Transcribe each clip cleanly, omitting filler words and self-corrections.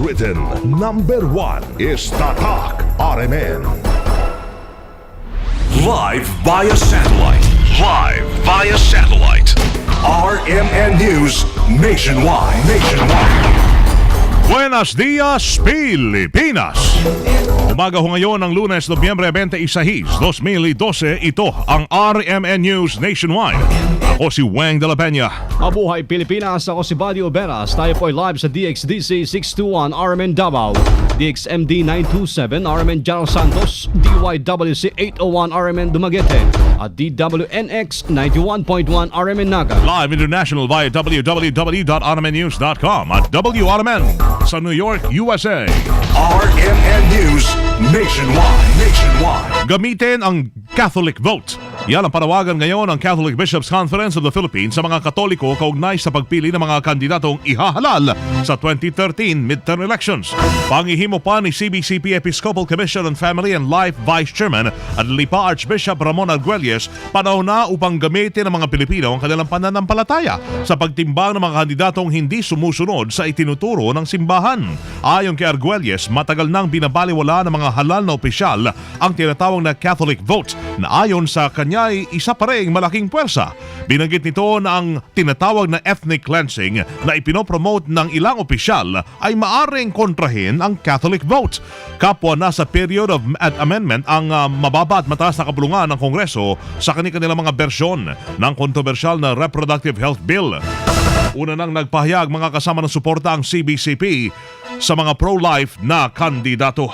written. Number 1 is Tatak RMN. Live via satellite. Live via satellite. RMN News Nationwide. Buenos dias, Pilipinas! Umaga ho ngayon ng Lunes, Nobyembre 26, 2012. Ito ang RMN News Nationwide. Ako si Weng de la Peña. Mabuhay Pilipinas, ako si Buddy Oberas. Tayo po ay live sa DXDC 621 RMN Davao, DXMD 927 RMN General Santos, DYWC 801 RMN Dumaguete, at DWNX 91.1 RMN Naga. Live international via www.rmnnews.com at WRMN sa New York, USA. RMN News Nationwide. Gamitin ang Catholic vote. Yan ang panawagan ngayon ng Catholic Bishops' Conference of the Philippines sa mga Katoliko kaugnay sa pagpili ng mga kandidatong ihahalal sa 2013 midterm elections. Pangihimo pa ni CBCP Episcopal Commission on Family and Life Vice Chairman at Lipa Archbishop Ramon Arguelles, panahon na upang gamitin ng mga Pilipino ang kanilang pananampalataya sa pagtimbang ng mga kandidatong hindi sumusunod sa itinuturo ng simbahan. Ayon kay Arguelles, matagal nang binabaliwala ng mga halal na opisyal ang tinatawag na Catholic vote na ayon sa kanya ay isa pa ring malaking puwersa. Binanggit nito na ang tinatawag na ethnic cleansing na ipinopromote ng ilang opisyal ay maaring kontrahin ang Catholic vote. Kapwa nasa period of amendment ang mababa at mataas na kapulungan ng Kongreso sa kanilang mga bersyon ng kontrobersyal na Reproductive Health Bill. Una nang nagpahayag mga kasama ng suporta ang CBCP sa mga pro-life na kandidato.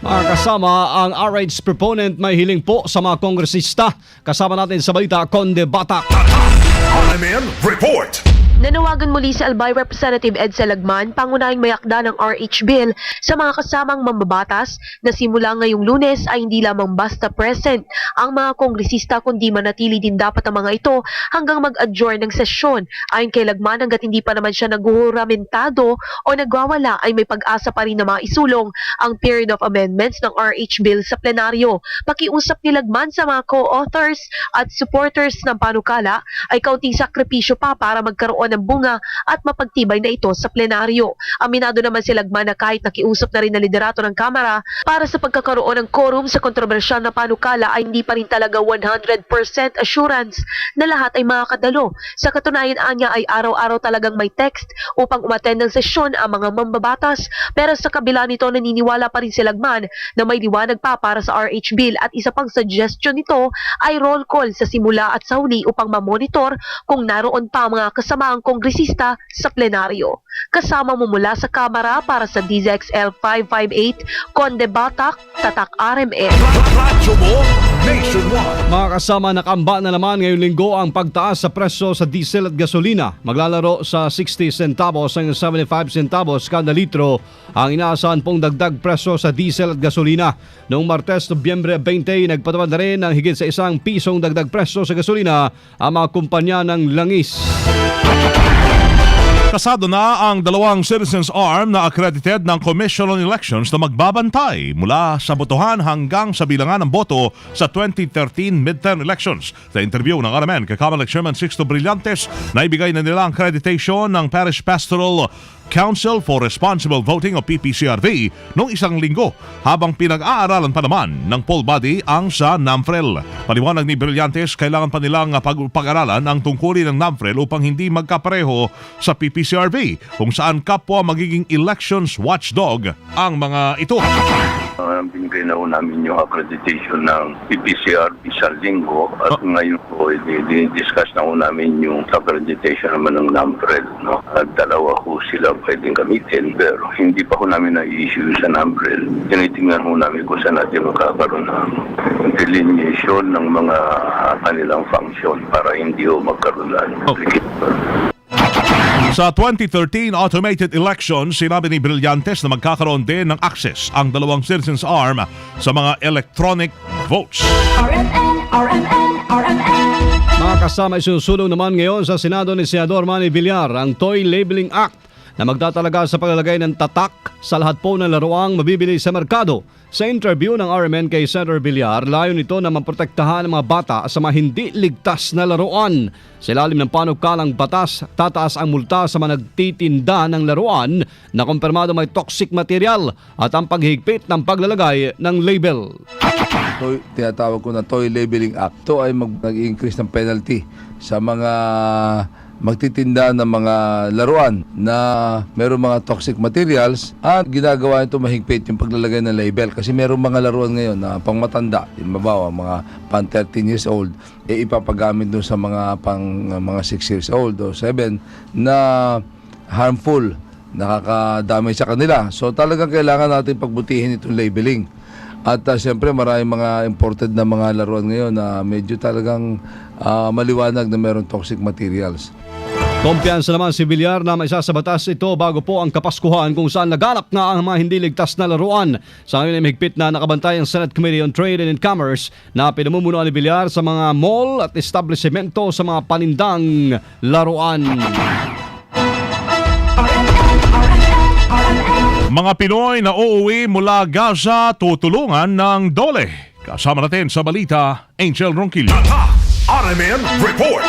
Mga kasama, ang RH proponent may hiling po sa mga kongresista. Kasama natin sa balita, Conde Batak. RMN Report. Nanawagan muli si Albay Representative Ed Salagman, pangunahing mayakda ng RH Bill sa mga kasamang mambabatas na simula ngayong Lunes ay hindi lamang basta present ang mga kongresista kundi manatili din dapat ang mga ito hanggang mag-adjourn ng sesyon. Ayon kay Lagman, hanggat hindi pa naman siya naguhuramentado o nagwawala ay may pag-asa pa rin na maisulong ang period of amendments ng RH Bill sa plenaryo. Pakiusap ni Lagman sa mga co-authors at supporters ng panukala ay kaunting sakripisyo pa para magkaroon ng bunga at mapagtibay na ito sa plenaryo. Aminado naman si Lagman na kahit nakiusap na rin na liderato ng Kamara para sa pagkakaroon ng quorum sa kontrobersyal na panukala ay hindi pa rin talaga 100% assurance na lahat ay makakadalo. Sa katunayan anya ay araw-araw talagang may text upang umattend ng sesyon ang mga mambabatas, pero sa kabila nito naniniwala pa rin si Lagman na may liwanag pa para sa RH Bill at isa pang suggestion nito ay roll call sa simula at sa huli upang mamonitor kung naroon pa mga kasamaang kongresista sa plenaryo. Kasama mo mula sa Kamara para sa DZXL 558, Conde Batak, Tatak RMN. Radyo mo Nationwide. Mga kasama, nakamba na naman ngayong linggo ang pagtaas sa presyo sa diesel at gasolina. Maglalaro sa 60 centavos hanggang 75 centavos kada litro ang inaasahan pong dagdag presyo sa diesel at gasolina. Noong Martes, Nobyembre 20, nagpatawad na rin ng higit sa ₱1 dagdag presyo sa gasolina ang mga kumpanya ng langis. Kasado na ang dalawang citizens arm na accredited ng Commission on Elections na magbabantay mula sa botohan hanggang sa bilangan ng boto sa 2013 midterm elections. Sa interview ng RMN kay Comelec Chairman Sixto Brillantes, naibigay na nila ang accreditation ng Parish Pastoral Council for Responsible Voting o PPCRV noong isang linggo habang pinag-aaralan pa naman ng poll body ang sa NAMFREL. Paliwanag ni Brillantes, kailangan pa nilang pag-aralan ang tungkulin ng NAMFREL upang hindi magkapareho sa PPCRV kung saan kapwa magiging elections watchdog ang mga ito. Binigay na ho namin yung accreditation ng PPCR isang linggo at ngayon po discuss na ho namin yung accreditation naman ng NAMFREL. No? At dalawa ho sila pwedeng gamitin pero hindi pa ho namin na-issue sa NAMFREL. Tinitingnan ho namin kung saan natin magkakaroon ng delineation ng mga kanilang function para hindi ho magkaroon ng Sa 2013 automated elections, sinabi ni Brillantes na magkakaroon din ng access ang dalawang citizens arm sa mga electronic votes. Mga kasama, isusulong naman ngayon sa Senado ni Senador Manny Villar ang Toy Labeling Act na magtatalaga sa paglalagay ng tatak sa lahat po ng laruang mabibili sa merkado. Sa interview ng RMN kay Senator Villar, layo nito na maprotektahan ang mga bata sa mga hindi ligtas na laruan. Sa ilalim ng panukalang batas, tataas ang multa sa mga nagtitinda ng laruan na kumpirmado may toxic material at ang paghigpit ng paglalagay ng label. Tinatawag ko na Toy Labeling Act. Ito ay mag-increase ng penalty sa mga magtitinda ng mga laruan na mayroong mga toxic materials at ginagawa ito mahigpit yung paglalagay ng label kasi mayroong mga laruan ngayon na pangmatanda, halimbawa mga pang 13 years old, ipapagamit doon sa mga mga 6 years old o 7 na harmful, nakakadamay sa kanila. So talagang kailangan natin pagbutihin itong labeling. At siyempre maraming mga imported na mga laruan ngayon na medyo talagang maliwanag na mayroong toxic materials. Kumpiyansa naman si Villar na may isasabatas ito bago po ang Kapaskuhan kung saan naganap na ang mga hindi ligtas na laruan. Sa ngayon ay mahigpit na nakabantay ang Senate Committee on Trade and Commerce na pinamumunuan ni Villar sa mga mall at establishmento sa mga panindang laruan. Mga Pinoy na uuwi mula Gaza tutulungan ng DOLE. Kasama natin sa balita, Angel Ronquillo. Tatak RMN Report.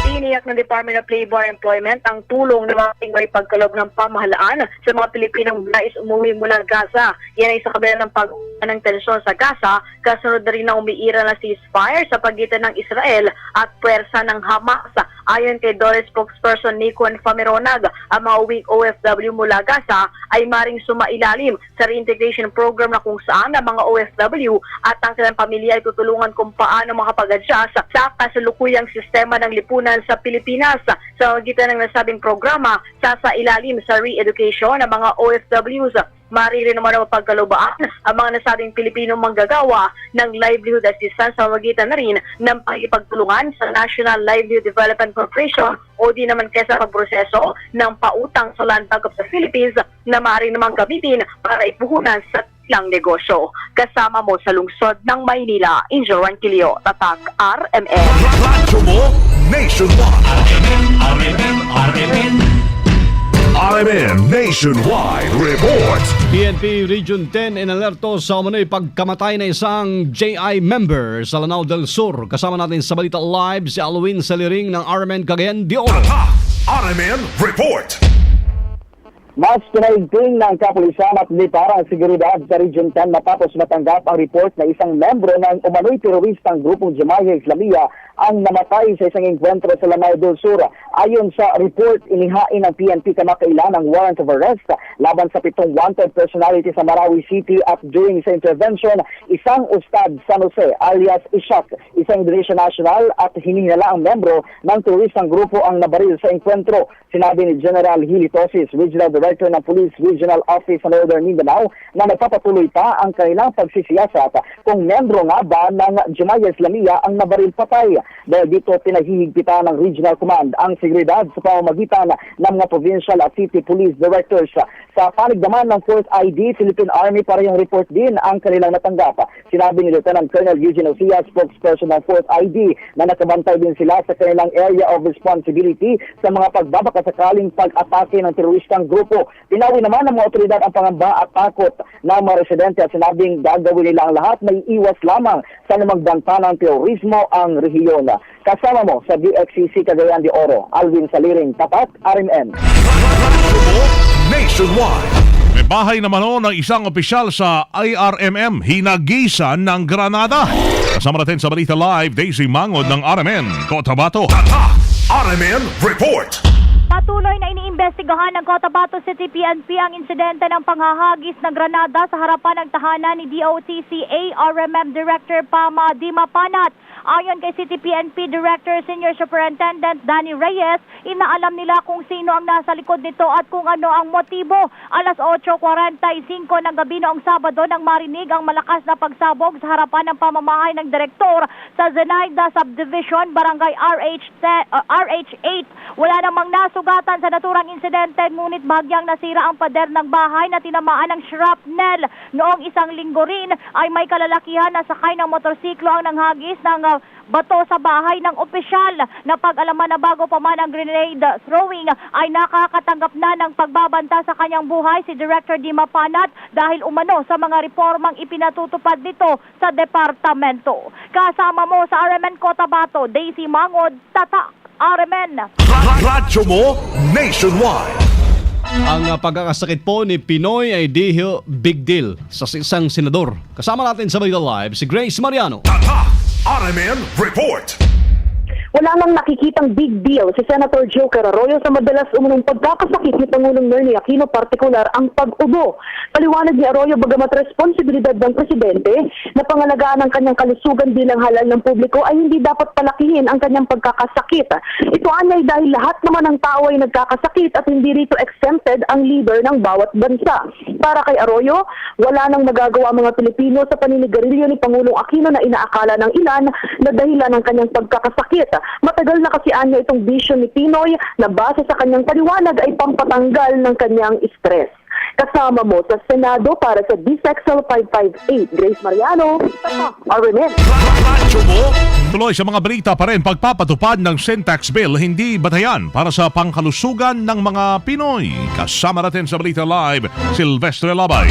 Iniyak ng Department of Labor and Employment ang tulong ng mga may pagkalob ng pamahalaan sa mga Pilipinong nais umuwi mula Gaza. Yan ay sa kabila ng ng tensyon sa Gaza, kasunod na rin na umiira na ceasefire sa pagitan ng Israel at puwersa ng Hamas. Ayon kay DOLE spokesperson Nico Fameronag, ang mga uwing OFW mula Gaza ay maring sumailalim sa reintegration program na kung saan ang mga OFW at ang kanilang pamilya ay tutulungan kung paano makapag-adjust sa kasalukuyang sistema ng lipunan sa Pilipinas. Sa magitan ng nasabing programa, sasailalim sa re-education ng mga OFWs. Mariri naman ang mapagkalubaan ang mga nasabing Pilipinong manggagawa ng livelihood assistance sa magitan na rin ng pakipagtulungan sa National Livelihood Development Corporation o di naman kesa pagproseso ng pautang sa Land Bank of the Philippines na maaari namang gamitin para ipuhunan sa ilang negosyo. Kasama mo sa lungsod ng Maynila, Angel Ronquillo, Tatak RMN. Radyo mo nationwide. RMN Nationwide Report. PNP Region 10 inalerto sa umano'y pagkamatay na isang JI member sa Lanao del Sur. Kasama natin sa Balita Live si Alwin Saliring ng RMN Cagayan de Oro. Tatak RMN Report. Mas pinaigting ng kapulisan at militar ang seguridad sa Region 10 matapos matanggap ang report na isang membro ng umano'y teroristang grupong Jamaya Islamia ang namatay sa isang engkwentro sa Lanao del Sur. Ayon sa report, inihain ng PNP kamakailan ang warrant of arrest laban sa 7 wanted personality sa Marawi City at during sa intervention, isang ustad San Jose alias Ishak, isang Indonesia national at hininala ang membro ng teroristang grupo ang nabaril sa engkwentro. Sinabi ni General Hili Tosis, Regional Director ng Police Regional Office sa Northern Mindanao, na nagpapatuloy pa ang kanilang pagsisiyasat kung membro nga ba ng Jamaya Islamia ang nabaril patay. Dahil dito pinahihigpitan ng Regional Command ang seguridad sa pamamagitan ng mga provincial at city police directors. Sa panig naman ng 4th ID, Philippine Army, para yung report din ang kanilang natanggap. Sinabi ni Lieutenant Colonel Eugene Ocia, spokesperson ng 4th ID, na nakabantay din sila sa kanilang area of responsibility sa mga pagbabakasakaling pag-atake ng teroristang grupo. Pinawi naman ng mga otoridad ang pangamba at takot ng mga residente at sinabing gagawin nila ang lahat na iiwas lamang sa namagdanta ng terorismo ang rehiyon. Kasama mo sa DXCC Cagayan de Oro, Alvin Saliring, Tatak RMN. Radyo mo nationwide. May bahay naman ng isang opisyal sa IRMM hinagisan ng Granada. Kasama natin sa Balita Live, Daisy Mangod ng RMN Cotabato. Tatak RMN Report. Patuloy na iniimbestigahan ng Cotabato City PNP ang insidente ng panghahagis ng granada sa harapan ng tahanan ni DOTCA RMM Director Pama Dimapanat. Ayon kay City PNP Director Senior Superintendent Danny Reyes, inaalam nila kung sino ang nasa likod nito at kung ano ang motibo. Alas 8:45 ng gabi noong Sabado nang marinig ang malakas na pagsabog sa harapan ng pamamahay ng direktor sa Zenaida Subdivision, Barangay RH8. Wala namang nasugatan sa naturang ang insidente ngunit bahagyang nasira ang pader ng bahay na tinamaan ng shrapnel. Noong isang linggo rin ay may kalalakihan na sakay ng motorsiklo ang nanghagis ng bato sa bahay ng opisyal. Napag-alaman na bago pa man ang grenade throwing ay nakakatanggap na ng pagbabanta sa kanyang buhay si Director Dima Panat dahil umano sa mga reformang ipinatutupad nito sa departamento. Kasama mo sa RMN Cotabato, Daisy Mangod, Tatak, RMN. Radyo mo nationwide. Ang pagkakasakit po ni Pinoy ay di big deal sa isang senador. Kasama natin sa Balita Live si Grace Mariano. Tatak RMN Report. Wala nang nakikitang big deal si Senator Joker Arroyo sa madalas umunong pagkakasakit ni Pangulong Ninoy Aquino, partikular ang pag-ubo. Paliwanag ni Arroyo bagamat responsibilidad ng Presidente na pangalagaan ang kanyang kalusugan bilang halal ng publiko ay hindi dapat palakihin ang kanyang pagkakasakit. Ito ay dahil lahat naman ng tao ay nagkakasakit at hindi rito exempted ang leader ng bawat bansa. Para kay Arroyo, wala nang magagawa mga Pilipino sa paninigarilyo ni Pangulong Aquino na inaakala ng ilan na dahilan ng kanyang pagkakasakit. Matagal na kasi anya itong bisyo ni Pinoy na base sa kanyang paliwanag ay pampatanggal ng kanyang stress. Kasama mo sa Senado para sa DSEXL 558, Grace Mariano, RMN. Radyo mo. Tuloy sa mga balita pa rin, pagpapatupad ng sin tax bill hindi batayan para sa pangkalusugan ng mga Pinoy. Kasama natin sa Balita Live, Silvestre Labay.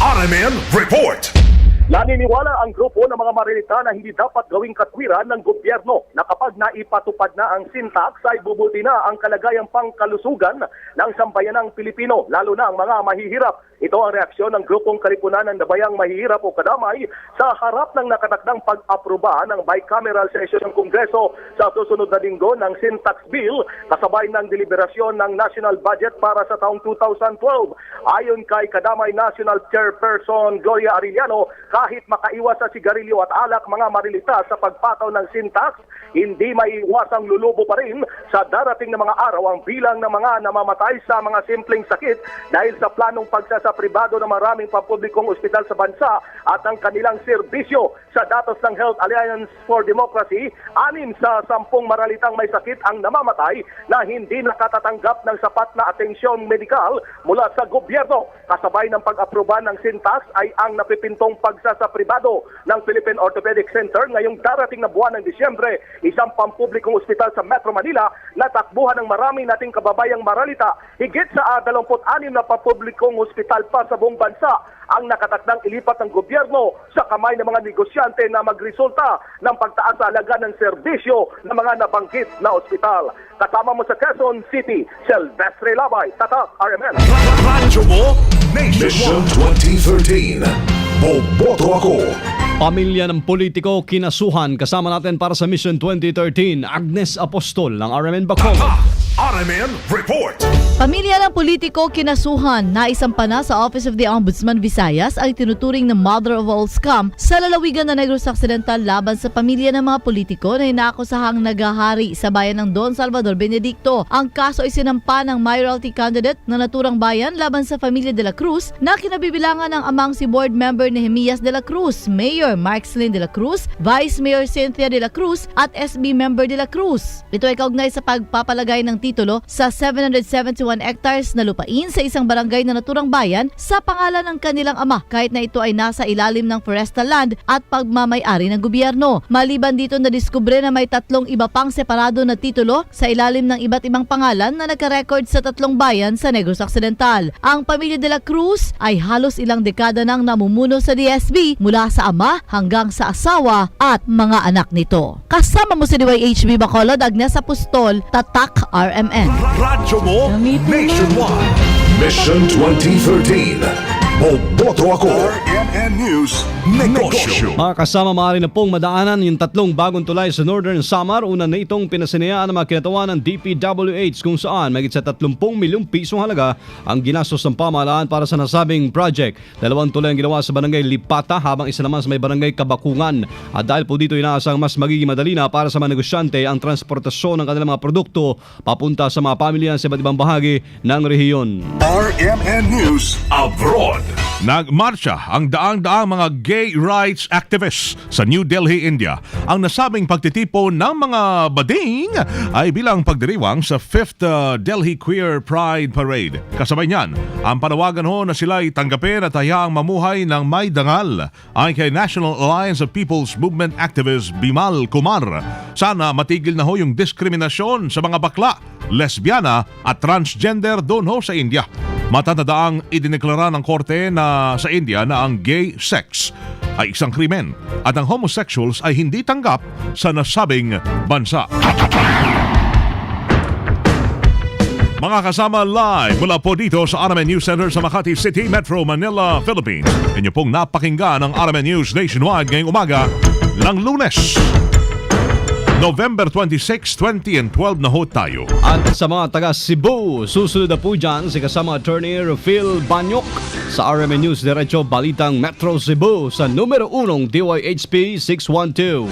RMN Report. Naniniwala ang grupo ng mga marinita na hindi dapat gawing katwiran ng gobyerno na kapag naipatupad na ang sin tax ay bubuti na ang kalagayang pangkalusugan ng sambayanang Pilipino, lalo na ang mga mahihirap. Ito ang reaksyon ng grupong Kalipunan ng Dabayang Mahihirap o Kadamay sa harap ng nakatakdang pag-aproba ng bicameral session ng Kongreso sa susunod na linggo ng sin tax bill kasabay ng deliberasyon ng national budget para sa taong 2012. Ayon kay Kadamay National Chairperson Gloria Arellano, kahit makaiwas sa sigarilyo at alak mga marilita sa pagpataw ng sin tax, hindi maiiwasang lulubo pa rin sa darating na mga araw ang bilang ng mga namamatay sa mga simpleng sakit dahil sa planong pagsasapribado ng maraming pampublikong ospital sa bansa at ang kanilang serbisyo. Sa datos ng Health Alliance for Democracy, 6 sa 10 maralitang may sakit ang namamatay na hindi nakatatanggap ng sapat na atensyon medikal mula sa gobyerno. Kasabay ng pag-aproba ng sin tax ay ang napipintong pagsasapribado ng Philippine Orthopedic Center ngayong darating na buwan ng Disyembre, isang pampublikong ospital sa Metro Manila na takbuhan ng marami nating kababayang maralita. Higit sa 26 na pampublikong ospital pa sa buong bansa ang nakatakdang ilipat ng gobyerno sa kamay ng mga negosyante na magresulta ng pagtaas sa halaga ng serbisyo ng mga nabanggit na ospital. Kasama mo sa Quezon City, Silvestre Labay, Tatak, RMN. Radyo mo Mission 2013. Boboto ako. Pamilya ng politiko kinasuhan. Kasama natin para sa Mission 2013, Agnes Apostol ng RMN Bacolod. RMN Report. Pamilya ng politiko kinasuhan na isampa na sa Office of the Ombudsman Visayas ang tinuturing na mother of all scam sa lalawigan ng Negros Occidental laban sa pamilya ng mga politiko na inaakusahang naghahari sa bayan ng Don Salvador Benedicto. Ang kaso ay sinampa ng mayoralty candidate na naturang bayan laban sa pamilya de la Cruz na kinabibilangan ng amang si board member Nehemias de la Cruz, Mayor Marxlin de la Cruz, Vice Mayor Cynthia de la Cruz at SB member de la Cruz. Ito ay kaugnay sa pagpapalagay ng titulo sa 771 hectares na lupain sa isang barangay na naturang bayan sa pangalan ng kanilang ama kahit na ito ay nasa ilalim ng forestal land at pagmamay-ari ng gobyerno. Maliban dito nadiskubre na may 3 iba pang separado na titulo sa ilalim ng iba't ibang pangalan na nagka-record sa 3 bayan sa Negros Occidental. Ang pamilya de la Cruz ay halos ilang dekada nang namumuno sa DSB mula sa ama hanggang sa asawa at mga anak nito. Kasama mo si DYHB Bacolod, Agnes Apostol, Tatak, RMN. Radyo mo Nationwide. Mission 2013. Boboto ako. RMN News Negosyo. Mga kasama, maaari na pong madaanan yung 3 bagong tulay sa Northern Samar. Una na itong pinasinayaan ng mga kinatawan ng DPWH kung saan mahigit sa 30 milyong pisong halaga ang ginastos ng pamahalaan para sa nasabing project. 2 tulay ang ginawa sa barangay Lipata habang isa naman sa may barangay Kabakungan. At dahil po dito inaasang mas magiging madali na para sa mga negosyante ang transportasyon ng kanilang mga produkto papunta sa mga pamilya sa iba't ibang bahagi ng rehiyon. RMN News Abroad. Nagmarsya ang daang-daang mga gay rights activists sa New Delhi, India. Ang nasabing pagtitipon ng mga bading ay bilang pagdiriwang sa 5th Delhi Queer Pride Parade. Kasabay niyan, ang panawagan ho na sila'y tanggapin at hayaang mamuhay ng may dangal ay kay National Alliance of People's Movement activist Bimal Kumar. Sana matigil na ho yung diskriminasyon sa mga bakla, lesbiana at transgender doon ho sa India. Matatadaang idineklara ng korte na sa India na ang gay sex ay isang krimen at ang homosexuals ay hindi tanggap sa nasabing bansa. Mga kasama live mula po dito sa RMN News Center sa Makati City, Metro Manila, Philippines. Inyo pong napakinggan ang RMN News Nationwide ngayong umaga ng Lunes, November 26, 2012 na ho tayo. At sa mga taga Cebu, susunod na po dyan si kasama attorney Phil Banyok sa RMN News Diretso Balitang Metro Cebu sa numero 1 DYHP 612.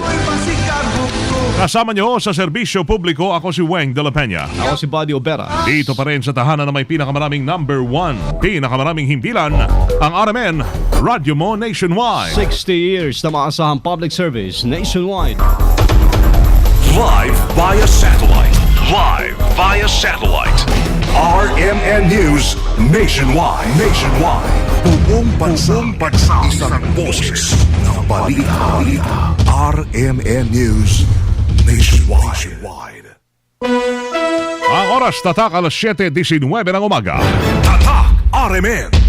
Kasama nyo sa serbisyo publiko, ako si Weng de la Peña. Ako si Buddy Obera. Dito pa rin sa tahanan na may pinakamaraming number 1, pinakamaraming himpilan, ang RMN Radio Mo Nationwide. 60 years na maasahang public service nationwide. Live via satellite. Live via satellite. RMN News Nationwide. Buong bansa. Isang boses ng balita. RMN News Nationwide. Ang oras tatak alas 7:19 ng umaga. Tatak RMN.